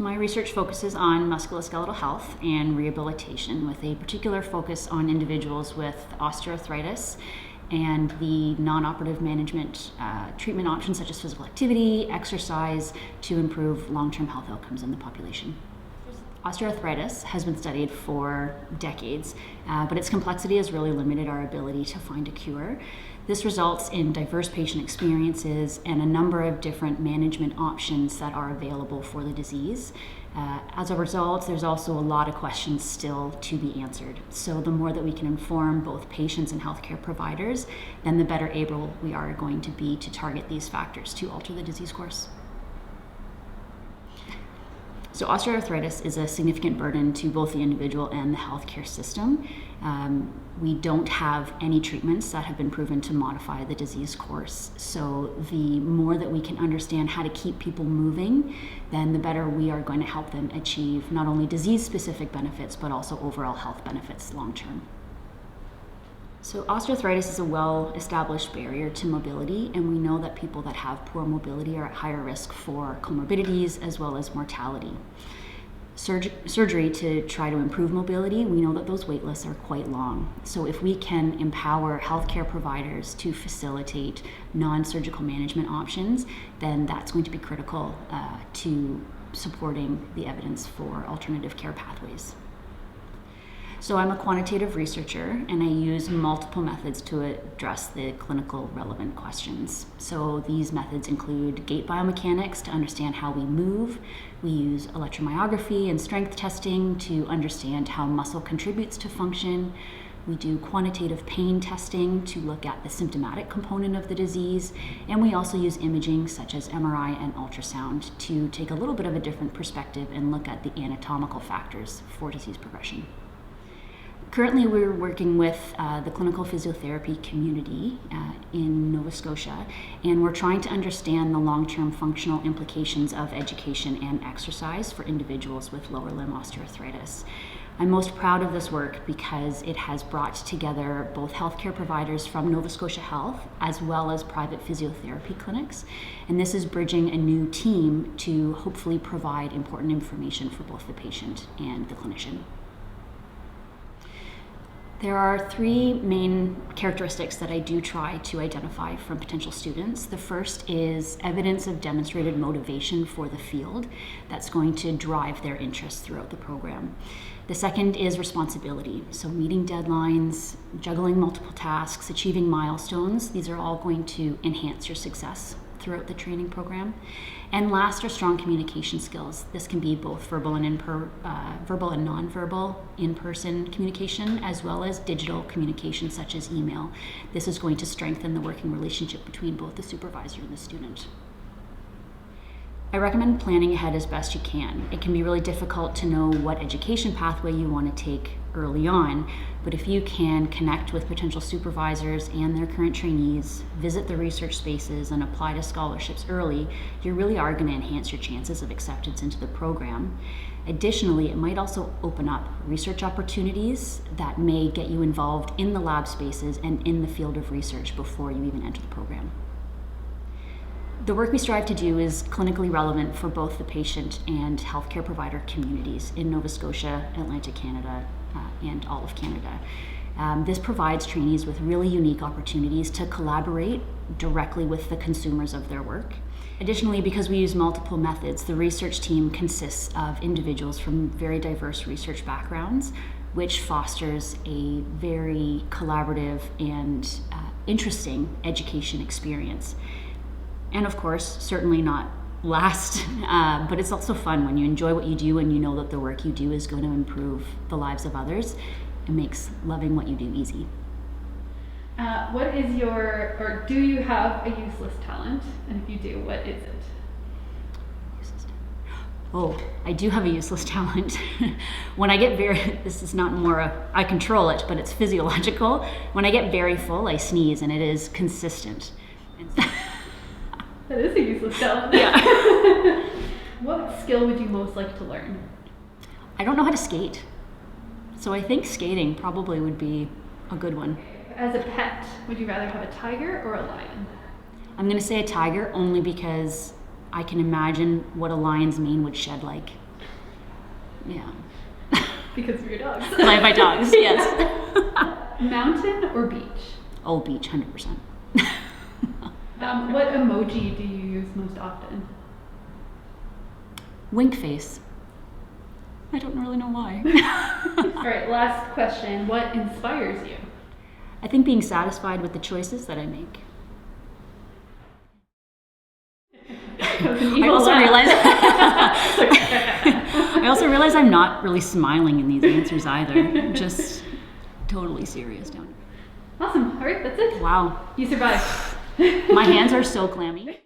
So my research focuses on musculoskeletal health and rehabilitation, with a particular focus on individuals with osteoarthritis and the non-operative management treatment options such as physical activity, exercise, to improve long-term health outcomes in the population. Osteoarthritis has been studied for decades, but its complexity has really limited our ability to find a cure. This results in diverse patient experiences and a number of different management options that are available for the disease. As a result, there's also a lot of questions still to be answered. So the more that we can inform both patients and healthcare providers, then the better able we are going to be to target these factors to alter the disease course. So osteoarthritis is a significant burden to both the individual and the healthcare system. We don't have any treatments that have been proven to modify the disease course. So the more that we can understand how to keep people moving, then the better we are going to help them achieve not only disease-specific benefits, but also overall health benefits long-term. So osteoarthritis is a well-established barrier to mobility, and we know that people that have poor mobility are at higher risk for comorbidities as well as mortality. Surgery to try to improve mobility, we know that those wait lists are quite long. So if we can empower healthcare providers to facilitate non-surgical management options, then that's going to be critical to supporting the evidence for alternative care pathways. So I'm a quantitative researcher, and I use multiple methods to address the clinical relevant questions. So these methods include gait biomechanics to understand how we move. We use electromyography and strength testing to understand how muscle contributes to function. We do quantitative pain testing to look at the symptomatic component of the disease. And we also use imaging such as MRI and ultrasound to take a little bit of a different perspective and look at the anatomical factors for disease progression. Currently, we're working with the clinical physiotherapy community in Nova Scotia, and we're trying to understand the long-term functional implications of education and exercise for individuals with lower limb osteoarthritis. I'm most proud of this work because it has brought together both healthcare providers from Nova Scotia Health as well as private physiotherapy clinics, and this is bridging a new team to hopefully provide important information for both the patient and the clinician. There are three main characteristics that I do try to identify from potential students. The first is evidence of demonstrated motivation for the field that's going to drive their interest throughout the program. The second is responsibility. So meeting deadlines, juggling multiple tasks, achieving milestones, these are all going to enhance your success throughout the training program. And last are strong communication skills. This can be both verbal and nonverbal in-person communication, as well as digital communication such as email. This is going to strengthen the working relationship between both the supervisor and the student. I recommend planning ahead as best you can. It can be really difficult to know what education pathway you want to take early on, but if you can connect with potential supervisors and their current trainees, visit the research spaces, and apply to scholarships early, you really are going to enhance your chances of acceptance into the program. Additionally, it might also open up research opportunities that may get you involved in the lab spaces and in the field of research before you even enter the program. The work we strive to do is clinically relevant for both the patient and healthcare provider communities in Nova Scotia, Atlantic Canada, and all of Canada. This provides trainees with really unique opportunities to collaborate directly with the consumers of their work. Additionally, because we use multiple methods, the research team consists of individuals from very diverse research backgrounds, which fosters a very collaborative and interesting education experience. And of course, certainly not last, but it's also fun when you enjoy what you do and you know that the work you do is going to improve the lives of others. It makes loving what you do easy. What is or do you have a useless talent? And if you do, what is it? Oh, I do have a useless talent. When I get this is not more I control it, but it's physiological. When I get very full, I sneeze, and it is consistent. That is a useless talent. Yeah. What skill would you most like to learn? I don't know how to skate. So I think skating probably would be a good one. As a pet, would you rather have a tiger or a lion? I'm going to say a tiger only because I can imagine what a lion's mane would shed like. Yeah. Because of your dogs. My dogs, yes. Mountain or beach? Oh, beach, 100%. What emoji do you use most often? Wink face. I don't really know why. All right, last question. What inspires you? I think being satisfied with the choices that I make. I also realize I'm not really smiling in these answers either. I'm just totally serious down here. Awesome. All right, that's it. Wow. You survived. My hands are so clammy.